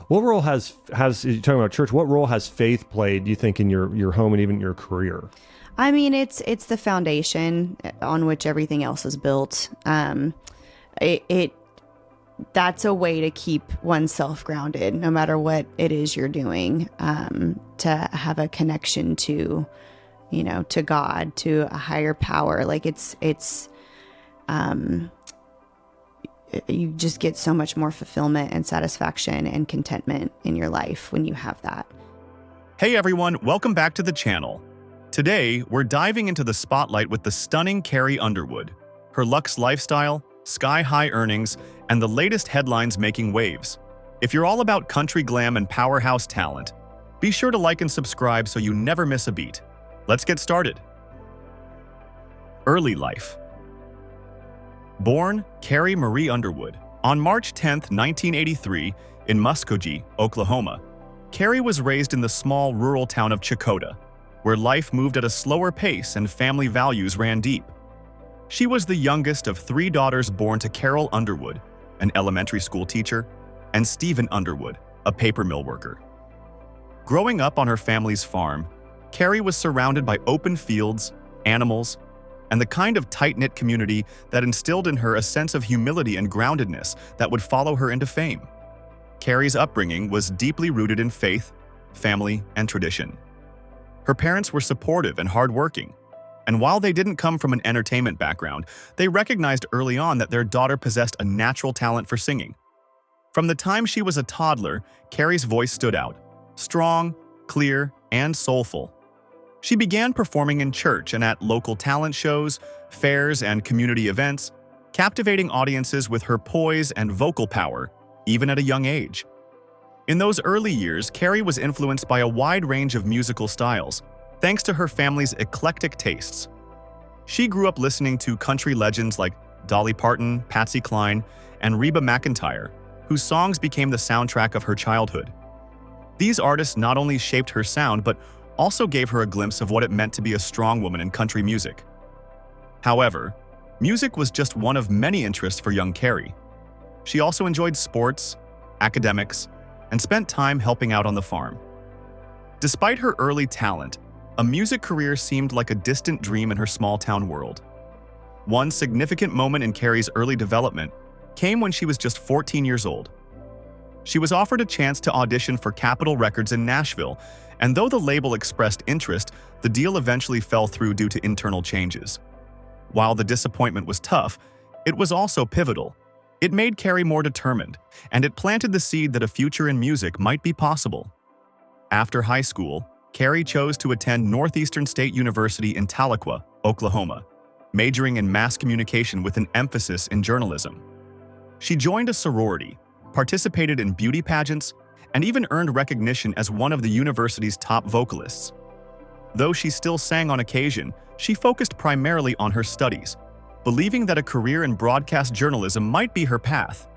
What role has you're talking about church? What role has faith played, do you think, in your home and even your career? I mean, it's the foundation on which everything else is built. It that's a way to keep oneself grounded, no matter what it is you're doing. To have a connection to, to God, to a higher power. Like you just get so much more fulfillment and satisfaction and contentment in your life when you have that. Hey everyone, welcome back to the channel. Today, we're diving into the spotlight with the stunning Carrie Underwood, her luxe lifestyle, sky-high earnings, and the latest headlines making waves. If you're all about country glam and powerhouse talent, be sure to like and subscribe so you never miss a beat. Let's get started. Early life. Born Carrie Marie Underwood on March 10, 1983, in Muskogee, Oklahoma, Carrie was raised in the small rural town of Chakota, where life moved at a slower pace and family values ran deep. She was the youngest of 3 daughters born to Carol Underwood, an elementary school teacher, and Stephen Underwood, a paper mill worker. Growing up on her family's farm, Carrie was surrounded by open fields, animals, and the kind of tight-knit community that instilled in her a sense of humility and groundedness that would follow her into fame. Carrie's upbringing was deeply rooted in faith, family, and tradition. Her parents were supportive and hardworking, and while they didn't come from an entertainment background, they recognized early on that their daughter possessed a natural talent for singing. From the time she was a toddler, Carrie's voice stood out, strong, clear, and soulful. She began performing in church and at local talent shows, fairs, and community events, captivating audiences with her poise and vocal power, even at a young age. In those early years, Carrie was influenced by a wide range of musical styles, thanks to her family's eclectic tastes. She grew up listening to country legends like Dolly Parton, Patsy Cline, and Reba McEntire, whose songs became the soundtrack of her childhood. These artists not only shaped her sound, but also gave her a glimpse of what it meant to be a strong woman in country music. However, music was just one of many interests for young Carrie. She also enjoyed sports, academics, and spent time helping out on the farm. Despite her early talent, a music career seemed like a distant dream in her small-town world. One significant moment in Carrie's early development came when she was just 14 years old. She was offered a chance to audition for Capitol Records in Nashville, and though the label expressed interest, the deal eventually fell through due to internal changes. While the disappointment was tough, it was also pivotal. It made Carrie more determined, and it planted the seed that a future in music might be possible. After high school, Carrie chose to attend Northeastern State University in Tahlequah, Oklahoma, majoring in mass communication with an emphasis in journalism. She joined a sorority, participated in beauty pageants, and even earned recognition as one of the university's top vocalists. Though she still sang on occasion, she focused primarily on her studies, believing that a career in broadcast journalism might be her path,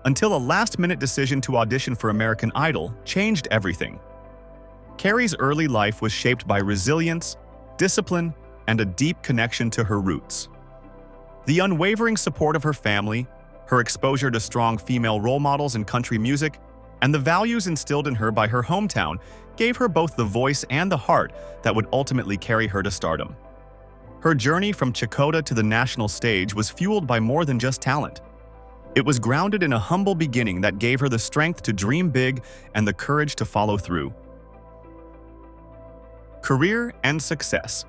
until a last-minute decision to audition for American Idol changed everything. Carrie's early life was shaped by resilience, discipline, and a deep connection to her roots. The unwavering support of her family, her exposure to strong female role models in country music, and the values instilled in her by her hometown gave her both the voice and the heart that would ultimately carry her to stardom. Her journey from Chakota to the national stage was fueled by more than just talent. It was grounded in a humble beginning that gave her the strength to dream big and the courage to follow through. Career and success.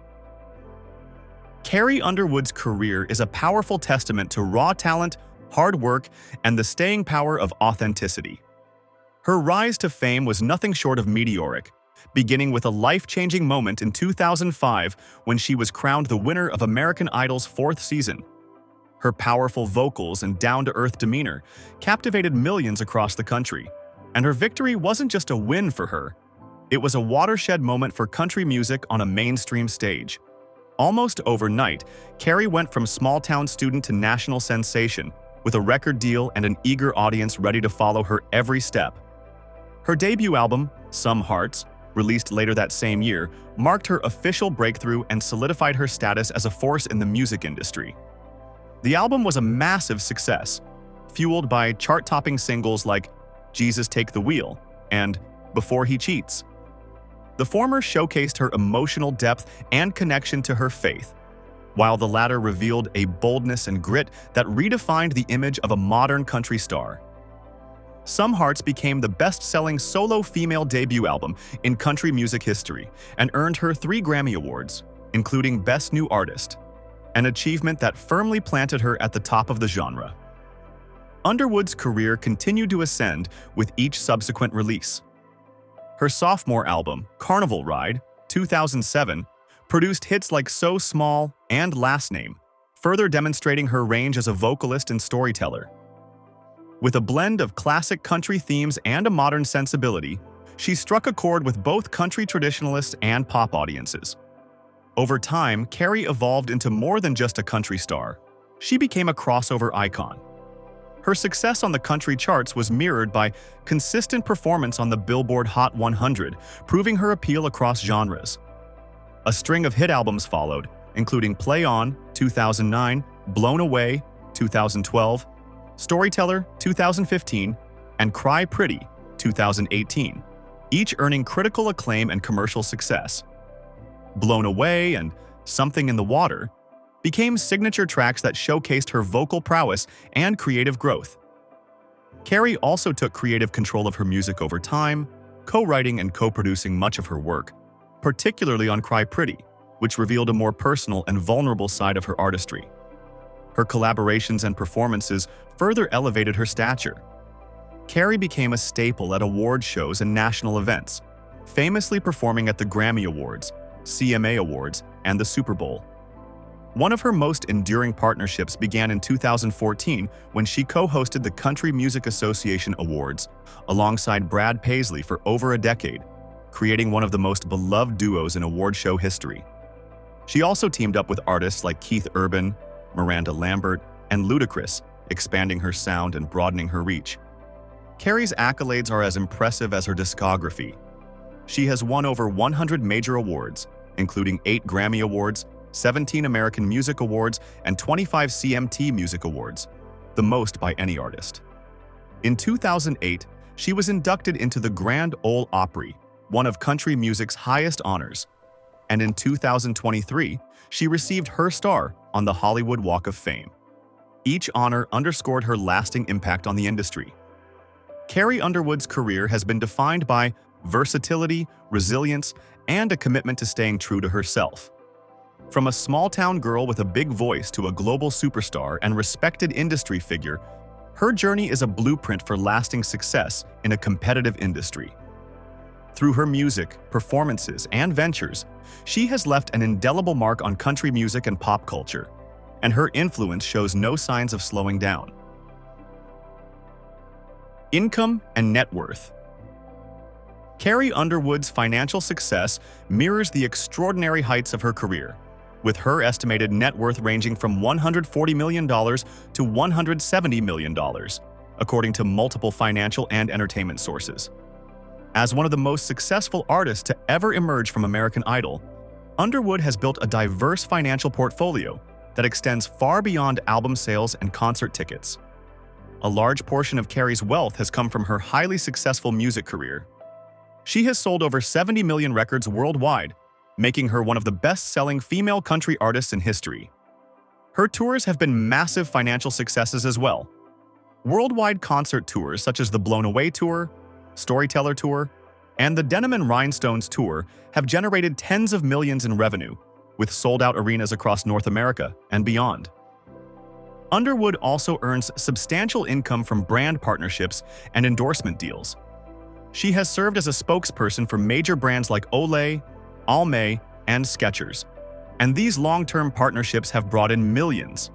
Carrie Underwood's career is a powerful testament to raw talent, hard work, and the staying power of authenticity. Her rise to fame was nothing short of meteoric, beginning with a life-changing moment in 2005 when she was crowned the winner of American Idol's 4th season. Her powerful vocals and down-to-earth demeanor captivated millions across the country, and her victory wasn't just a win for her. It was a watershed moment for country music on a mainstream stage. Almost overnight, Carrie went from small-town student to national sensation, with a record deal and an eager audience ready to follow her every step. Her debut album, Some Hearts, released later that same year, marked her official breakthrough and solidified her status as a force in the music industry. The album was a massive success, fueled by chart-topping singles like Jesus Take the Wheel, and Before He Cheats. The former showcased her emotional depth and connection to her faith, while the latter revealed a boldness and grit that redefined the image of a modern country star. Some Hearts became the best-selling solo female debut album in country music history and earned her 3 Grammy Awards, including Best New Artist, an achievement that firmly planted her at the top of the genre. Underwood's career continued to ascend with each subsequent release. Her sophomore album, Carnival Ride, 2007, produced hits like So Small and Last Name, further demonstrating her range as a vocalist and storyteller. With a blend of classic country themes and a modern sensibility, she struck a chord with both country traditionalists and pop audiences. Over time, Carrie evolved into more than just a country star. She became a crossover icon. Her success on the country charts was mirrored by consistent performance on the Billboard Hot 100, proving her appeal across genres. A string of hit albums followed, including Play On, 2009, Blown Away, 2012, Storyteller, 2015, and Cry Pretty, 2018, each earning critical acclaim and commercial success. Blown Away and Something in the Water became signature tracks that showcased her vocal prowess and creative growth. Carrie also took creative control of her music over time, co-writing and co-producing much of her work, particularly on Cry Pretty, which revealed a more personal and vulnerable side of her artistry. Her collaborations and performances further elevated her stature. Carrie became a staple at award shows and national events, famously performing at the Grammy Awards, CMA Awards, and the Super Bowl. One of her most enduring partnerships began in 2014 when she co-hosted the Country Music Association Awards alongside Brad Paisley for over a decade, creating one of the most beloved duos in award show history. She also teamed up with artists like Keith Urban, Miranda Lambert, and Ludacris, expanding her sound and broadening her reach. Carrie's accolades are as impressive as her discography. She has won over 100 major awards, including 8 Grammy Awards, 17 American Music Awards, and 25 CMT Music Awards, the most by any artist. In 2008, she was inducted into the Grand Ole Opry, one of country music's highest honors. And in 2023, she received her star on the Hollywood Walk of Fame. Each honor underscored her lasting impact on the industry. Carrie Underwood's career has been defined by versatility, resilience, and a commitment to staying true to herself. From a small-town girl with a big voice to a global superstar and respected industry figure, her journey is a blueprint for lasting success in a competitive industry. Through her music, performances, and ventures, she has left an indelible mark on country music and pop culture, and her influence shows no signs of slowing down. Income and net worth. Carrie Underwood's financial success mirrors the extraordinary heights of her career, with her estimated net worth ranging from $140 million to $170 million, according to multiple financial and entertainment sources. As one of the most successful artists to ever emerge from American Idol, Underwood has built a diverse financial portfolio that extends far beyond album sales and concert tickets. A large portion of Carrie's wealth has come from her highly successful music career. She has sold over 70 million records worldwide, making her one of the best-selling female country artists in history. Her tours have been massive financial successes as well. Worldwide concert tours such as the Blown Away Tour, Storyteller Tour, and the Denim and Rhinestones Tour have generated tens of millions in revenue, with sold-out arenas across North America and beyond. Underwood also earns substantial income from brand partnerships and endorsement deals. She has served as a spokesperson for major brands like Olay, Almay, and Skechers, and these long-term partnerships have brought in millions.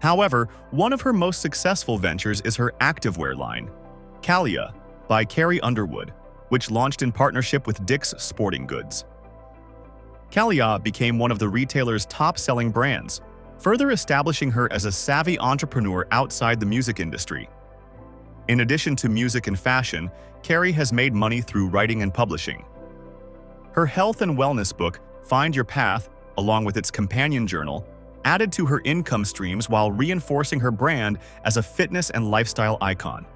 However, one of her most successful ventures is her activewear line, Calia, by Carrie Underwood, which launched in partnership with Dick's Sporting Goods. Calia became one of the retailer's top-selling brands, further establishing her as a savvy entrepreneur outside the music industry. In addition to music and fashion, Carrie has made money through writing and publishing. Her health and wellness book, Find Your Path, along with its companion journal, added to her income streams while reinforcing her brand as a fitness and lifestyle icon.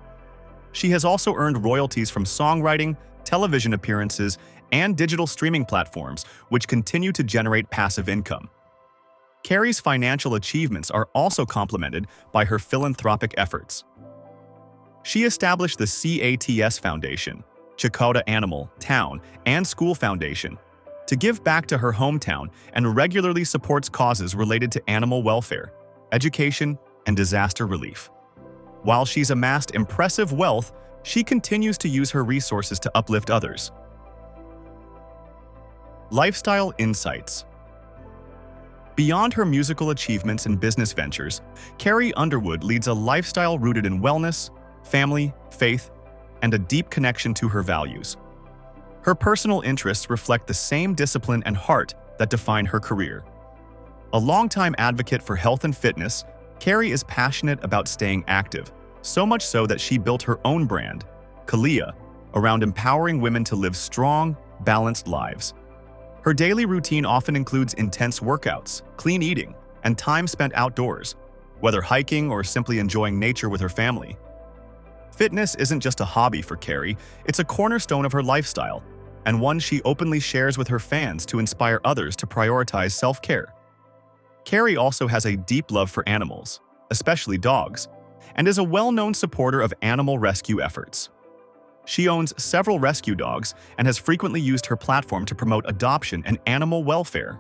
She has also earned royalties from songwriting, television appearances, and digital streaming platforms, which continue to generate passive income. Carrie's financial achievements are also complemented by her philanthropic efforts. She established the CATS Foundation, Chakota Animal, Town, and School Foundation, to give back to her hometown and regularly supports causes related to animal welfare, education, and disaster relief. While she's amassed impressive wealth, she continues to use her resources to uplift others. Lifestyle insights. Beyond her musical achievements and business ventures, Carrie Underwood leads a lifestyle rooted in wellness, family, faith, and a deep connection to her values. Her personal interests reflect the same discipline and heart that define her career. A longtime advocate for health and fitness, Carrie is passionate about staying active, so much so that she built her own brand, Kalia, around empowering women to live strong, balanced lives. Her daily routine often includes intense workouts, clean eating, and time spent outdoors, whether hiking or simply enjoying nature with her family. Fitness isn't just a hobby for Carrie, it's a cornerstone of her lifestyle, and one she openly shares with her fans to inspire others to prioritize self-care. Carrie also has a deep love for animals, especially dogs, and is a well-known supporter of animal rescue efforts. She owns several rescue dogs and has frequently used her platform to promote adoption and animal welfare.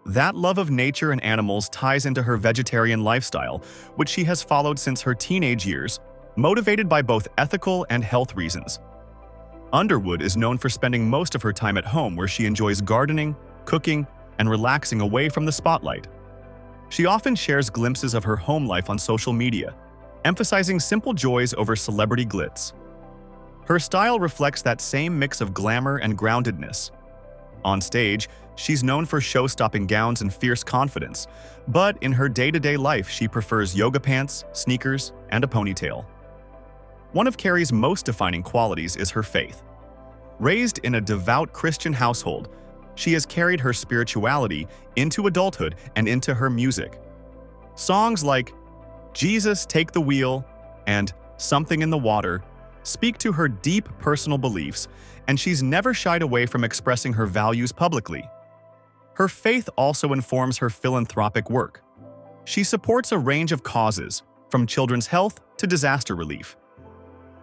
That love of nature and animals ties into her vegetarian lifestyle, which she has followed since her teenage years, motivated by both ethical and health reasons. Underwood is known for spending most of her time at home, where she enjoys gardening, cooking, and relaxing away from the spotlight. She often shares glimpses of her home life on social media, emphasizing simple joys over celebrity glitz. Her style reflects that same mix of glamour and groundedness. On stage, she's known for show-stopping gowns and fierce confidence, but in her day-to-day life, she prefers yoga pants, sneakers, and a ponytail. One of Carrie's most defining qualities is her faith. Raised in a devout Christian household, she has carried her spirituality into adulthood and into her music. Songs like "Jesus, Take the Wheel" and "Something in the Water" speak to her deep personal beliefs, and she's never shied away from expressing her values publicly. Her faith also informs her philanthropic work. She supports a range of causes, from children's health to disaster relief.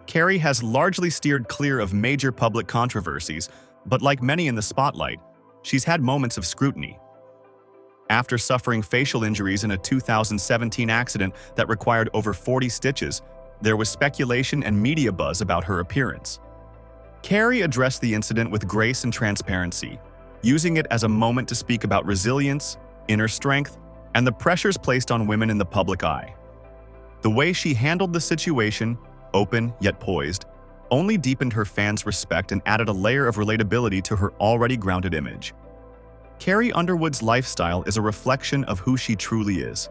Carrie has largely steered clear of major public controversies, but like many in the spotlight, she's had moments of scrutiny. After suffering facial injuries in a 2017 accident that required over 40 stitches, there was speculation and media buzz about her appearance. Carrie addressed the incident with grace and transparency, using it as a moment to speak about resilience, inner strength, and the pressures placed on women in the public eye. The way she handled the situation, open yet poised, only deepened her fans' respect and added a layer of relatability to her already grounded image. Carrie Underwood's lifestyle is a reflection of who she truly is: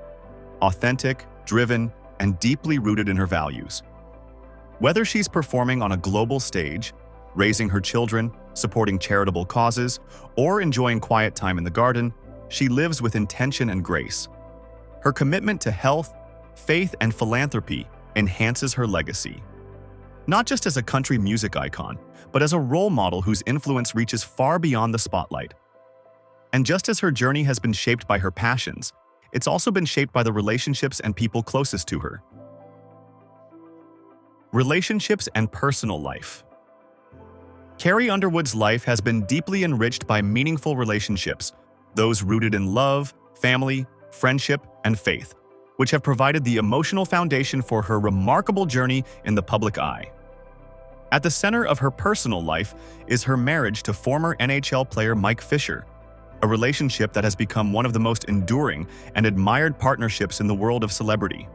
authentic, driven, and deeply rooted in her values. Whether she's performing on a global stage, raising her children, supporting charitable causes, or enjoying quiet time in the garden, she lives with intention and grace. Her commitment to health, faith, and philanthropy enhances her legacy. Not just as a country music icon, but as a role model whose influence reaches far beyond the spotlight. And just as her journey has been shaped by her passions, it's also been shaped by the relationships and people closest to her. Relationships and personal life. Carrie Underwood's life has been deeply enriched by meaningful relationships, those rooted in love, family, friendship, and faith, which have provided the emotional foundation for her remarkable journey in the public eye. At the center of her personal life is her marriage to former NHL player Mike Fisher, a relationship that has become one of the most enduring and admired partnerships in the world of celebrity.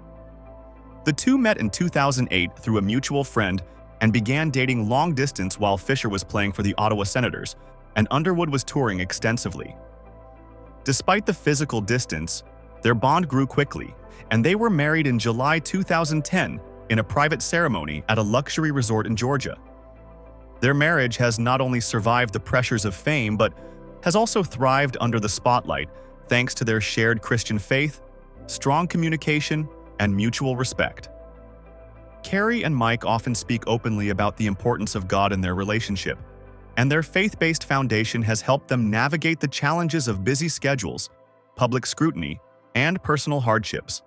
The two met in 2008 through a mutual friend and began dating long distance while Fisher was playing for the Ottawa Senators, and Underwood was touring extensively. Despite the physical distance, their bond grew quickly, and they were married in July 2010 in a private ceremony at a luxury resort in Georgia. Their marriage has not only survived the pressures of fame, but has also thrived under the spotlight thanks to their shared Christian faith, strong communication, and mutual respect. Carrie and Mike often speak openly about the importance of God in their relationship, and their faith-based foundation has helped them navigate the challenges of busy schedules, public scrutiny, and personal hardships.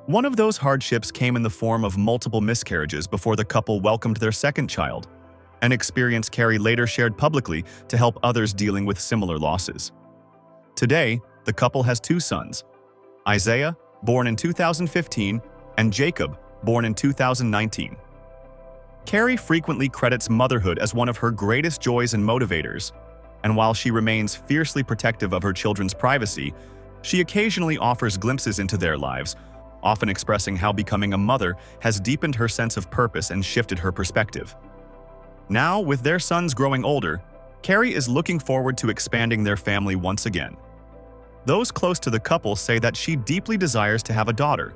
One of those hardships came in the form of multiple miscarriages before the couple welcomed their second child, an experience Carrie later shared publicly to help others dealing with similar losses. Today, the couple has two sons, Isaiah, born in 2015, and Jacob, born in 2019. Carrie frequently credits motherhood as one of her greatest joys and motivators, and while she remains fiercely protective of her children's privacy, she occasionally offers glimpses into their lives, often expressing how becoming a mother has deepened her sense of purpose and shifted her perspective. Now, with their sons growing older, Carrie is looking forward to expanding their family once again. Those close to the couple say that she deeply desires to have a daughter,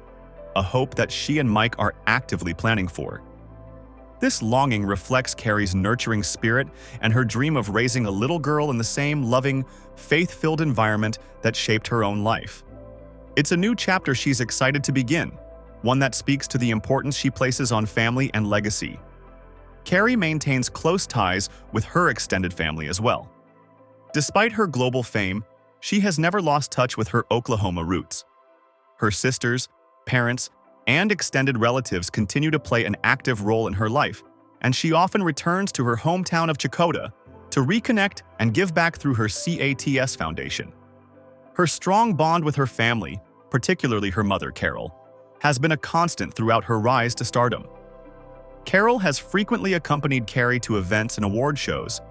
a hope that she and Mike are actively planning for. This longing reflects Carrie's nurturing spirit and her dream of raising a little girl in the same loving, faith-filled environment that shaped her own life. It's a new chapter she's excited to begin, one that speaks to the importance she places on family and legacy. Carrie maintains close ties with her extended family as well. Despite her global fame, she has never lost touch with her Oklahoma roots. Her sisters, parents, and extended relatives continue to play an active role in her life, and she often returns to her hometown of Chakotah to reconnect and give back through her CATS Foundation. Her strong bond with her family, particularly her mother, Carol, has been a constant throughout her rise to stardom. Carol has frequently accompanied Carrie to events and award shows,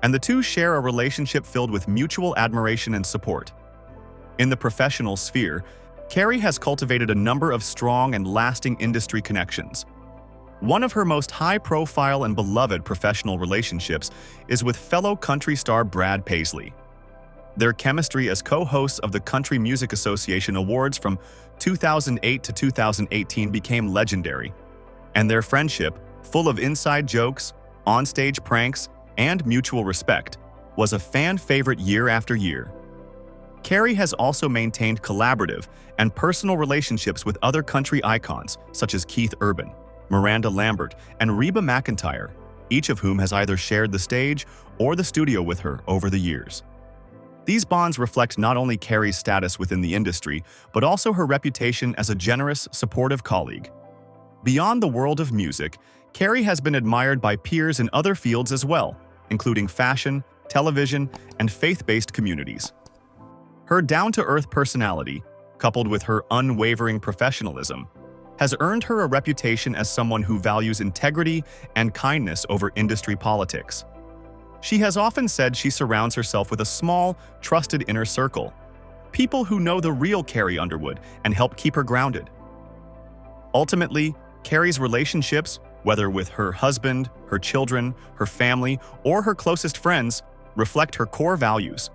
and the two share a relationship filled with mutual admiration and support. In the professional sphere, Carrie has cultivated a number of strong and lasting industry connections. One of her most high-profile and beloved professional relationships is with fellow country star Brad Paisley. Their chemistry as co-hosts of the Country Music Association Awards from 2008 to 2018 became legendary, and their friendship, full of inside jokes, onstage pranks, and mutual respect, was a fan favorite year after year. Carrie has also maintained collaborative and personal relationships with other country icons such as Keith Urban, Miranda Lambert, and Reba McEntire, each of whom has either shared the stage or the studio with her over the years. These bonds reflect not only Carrie's status within the industry, but also her reputation as a generous, supportive colleague. Beyond the world of music, Carrie has been admired by peers in other fields as well, including fashion, television, and faith-based communities. Her down-to-earth personality, coupled with her unwavering professionalism, has earned her a reputation as someone who values integrity and kindness over industry politics. She has often said she surrounds herself with a small, trusted inner circle, people who know the real Carrie Underwood and help keep her grounded. Ultimately, Carrie's relationships, whether with her husband, her children, her family, or her closest friends, reflect her core values: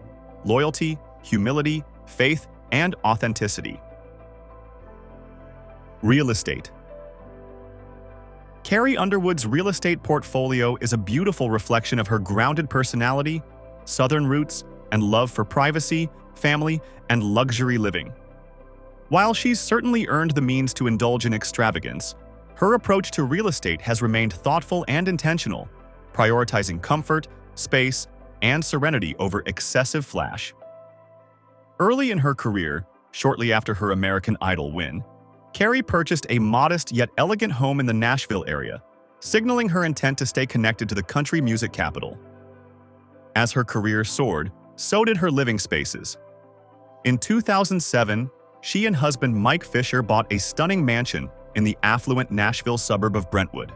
loyalty, humility, faith, and authenticity. Real estate. Carrie Underwood's real estate portfolio is a beautiful reflection of her grounded personality, Southern roots, and love for privacy, family, and luxury living. While she's certainly earned the means to indulge in extravagance, her approach to real estate has remained thoughtful and intentional, prioritizing comfort, space, and serenity over excessive flash. Early in her career, shortly after her American Idol win, Carrie purchased a modest yet elegant home in the Nashville area, signaling her intent to stay connected to the country music capital. As her career soared, so did her living spaces. In 2007, she and husband Mike Fisher bought a stunning mansion in the affluent Nashville suburb of Brentwood.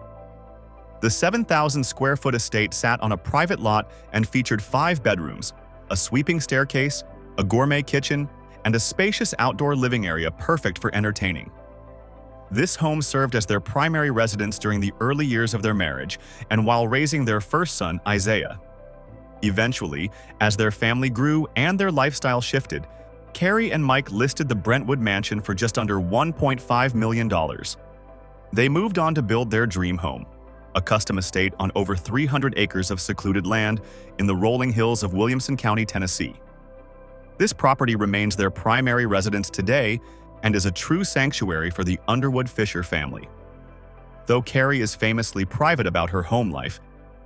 The 7,000-square-foot estate sat on a private lot and featured 5 bedrooms, a sweeping staircase, a gourmet kitchen, and a spacious outdoor living area perfect for entertaining. This home served as their primary residence during the early years of their marriage and while raising their first son, Isaiah. Eventually, as their family grew and their lifestyle shifted, Carrie and Mike listed the Brentwood mansion for just under $1.5 million. They moved on to build their dream home, a custom estate on over 300 acres of secluded land in the rolling hills of Williamson County, Tennessee. This property remains their primary residence today and is a true sanctuary for the Underwood Fisher family. Though Carrie is famously private about her home life,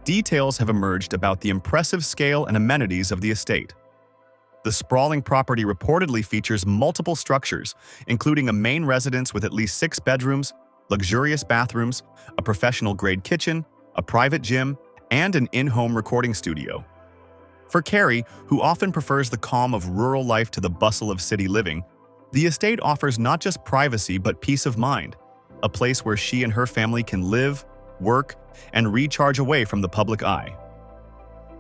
details have emerged about the impressive scale and amenities of the estate. The sprawling property reportedly features multiple structures, including a main residence with at least 6 bedrooms, luxurious bathrooms, a professional-grade kitchen, a private gym, and an in-home recording studio. For Carrie, who often prefers the calm of rural life to the bustle of city living, the estate offers not just privacy but peace of mind, a place where she and her family can live, work, and recharge away from the public eye.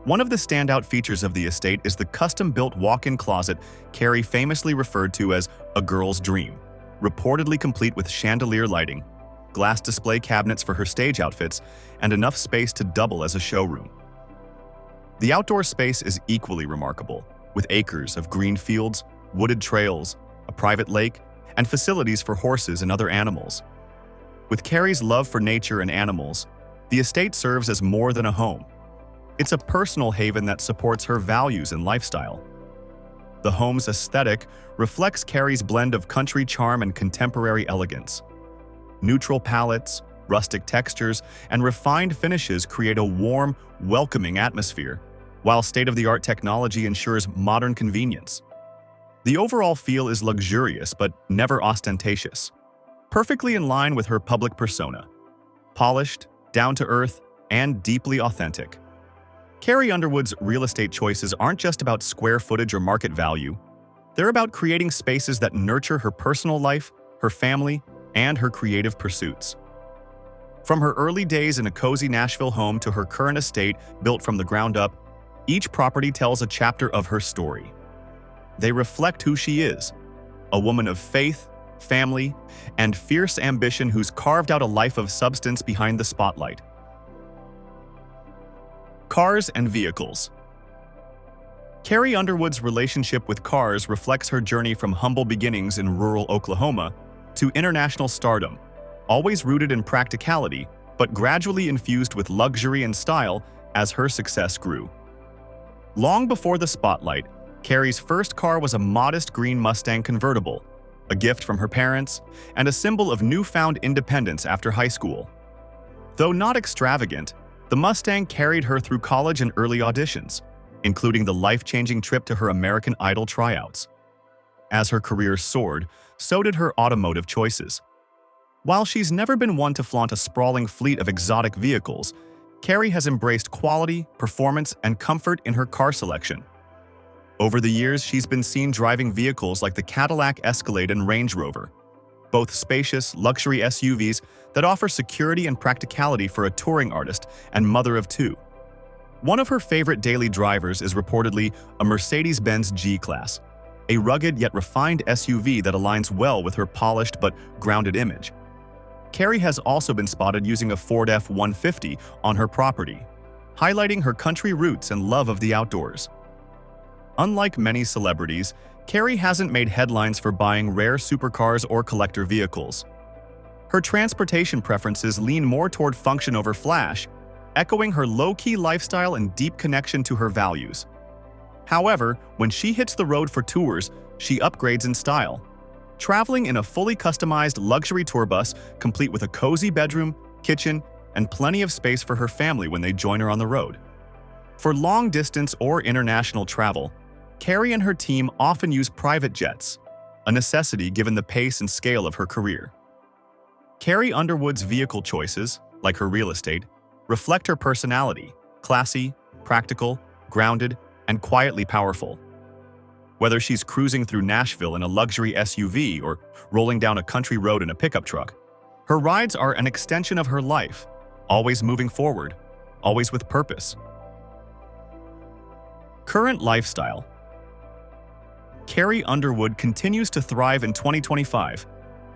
One of the standout features of the estate is the custom-built walk-in closet Carrie famously referred to as a girl's dream, reportedly complete with chandelier lighting, glass display cabinets for her stage outfits, and enough space to double as a showroom. The outdoor space is equally remarkable, with acres of green fields, wooded trails, a private lake, and facilities for horses and other animals. With Carrie's love for nature and animals, the estate serves as more than a home. It's a personal haven that supports her values and lifestyle. The home's aesthetic reflects Carrie's blend of country charm and contemporary elegance. Neutral palettes, rustic textures, and refined finishes create a warm, welcoming atmosphere, while state-of-the-art technology ensures modern convenience. The overall feel is luxurious but never ostentatious, perfectly in line with her public persona. Polished, down-to-earth, and deeply authentic. Carrie Underwood's real estate choices aren't just about square footage or market value. They're about creating spaces that nurture her personal life, her family, and her creative pursuits. From her early days in a cozy Nashville home to her current estate built from the ground up, each property tells a chapter of her story. They reflect who she is, a woman of faith, family, and fierce ambition who's carved out a life of substance behind the spotlight. Cars and vehicles. Carrie Underwood's relationship with cars reflects her journey from humble beginnings in rural Oklahoma to international stardom, always rooted in practicality, but gradually infused with luxury and style as her success grew. Long before the spotlight, Carrie's first car was a modest green Mustang convertible, a gift from her parents, and a symbol of newfound independence after high school. Though not extravagant, the Mustang carried her through college and early auditions, including the life-changing trip to her American Idol tryouts. As her career soared, so did her automotive choices. While she's never been one to flaunt a sprawling fleet of exotic vehicles, Carrie has embraced quality, performance, and comfort in her car selection. Over the years, she's been seen driving vehicles like the Cadillac Escalade and Range Rover, both spacious, luxury SUVs that offer security and practicality for a touring artist and mother of 2. One of her favorite daily drivers is reportedly a Mercedes-Benz G-Class, a rugged yet refined SUV that aligns well with her polished but grounded image. Carrie has also been spotted using a Ford F-150 on her property, highlighting her country roots and love of the outdoors. Unlike many celebrities, Carrie hasn't made headlines for buying rare supercars or collector vehicles. Her transportation preferences lean more toward function over flash, echoing her low-key lifestyle and deep connection to her values. However, when she hits the road for tours, she upgrades in style, traveling in a fully customized luxury tour bus complete with a cozy bedroom, kitchen, and plenty of space for her family when they join her on the road. For long-distance or international travel, Carrie and her team often use private jets, a necessity given the pace and scale of her career. Carrie Underwood's vehicle choices, like her real estate, reflect her personality: classy, practical, grounded, and quietly powerful. Whether she's cruising through Nashville in a luxury SUV or rolling down a country road in a pickup truck, her rides are an extension of her life, always moving forward, always with purpose. Current lifestyle. Carrie Underwood continues to thrive in 2025,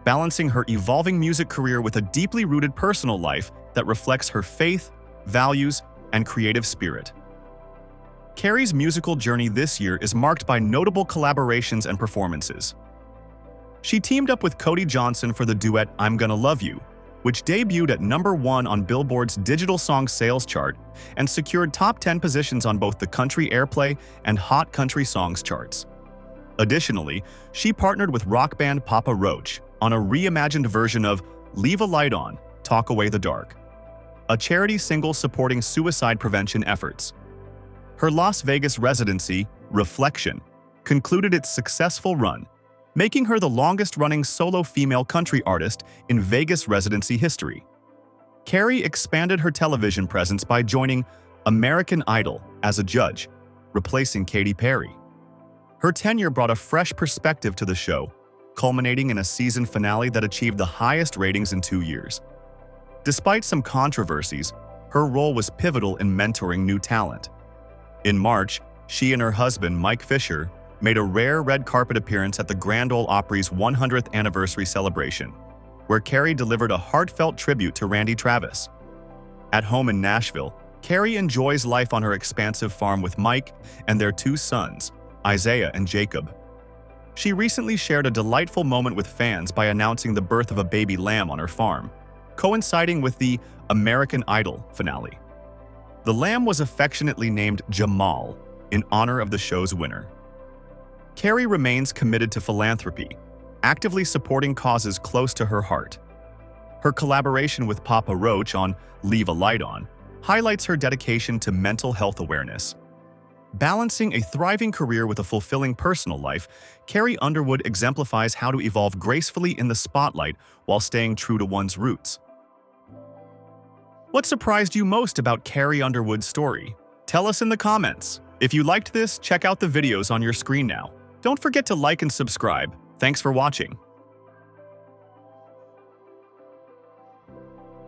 balancing her evolving music career with a deeply rooted personal life that reflects her faith, values, and creative spirit. Carrie's musical journey this year is marked by notable collaborations and performances. She teamed up with Cody Johnson for the duet I'm Gonna Love You, which debuted at #1 on Billboard's digital song sales chart and secured top 10 positions on both the Country Airplay and Hot Country Songs charts. Additionally, she partnered with rock band Papa Roach on a reimagined version of Leave a Light On Talk Away the Dark, a charity single supporting suicide prevention efforts. Her Las Vegas residency, Reflection, concluded its successful run, making her the longest-running solo female country artist in Vegas residency history. Carrie expanded her television presence by joining American Idol as a judge, replacing Katy Perry. Her tenure brought a fresh perspective to the show, culminating in a season finale that achieved the highest ratings in 2 years. Despite some controversies, her role was pivotal in mentoring new talent. In March, she and her husband, Mike Fisher, made a rare red carpet appearance at the Grand Ole Opry's 100th anniversary celebration, where Carrie delivered a heartfelt tribute to Randy Travis. At home in Nashville, Carrie enjoys life on her expansive farm with Mike and their 2 sons, Isaiah and Jacob. She recently shared a delightful moment with fans by announcing the birth of a baby lamb on her farm, coinciding with the American Idol finale. The lamb was affectionately named Jamal in honor of the show's winner. Carrie remains committed to philanthropy, actively supporting causes close to her heart. Her collaboration with Papa Roach on Leave a Light On highlights her dedication to mental health awareness. Balancing a thriving career with a fulfilling personal life, Carrie Underwood exemplifies how to evolve gracefully in the spotlight while staying true to one's roots. What surprised you most about Carrie Underwood's story? Tell us in the comments. If you liked this, check out the videos on your screen now. Don't forget to like and subscribe. Thanks for watching.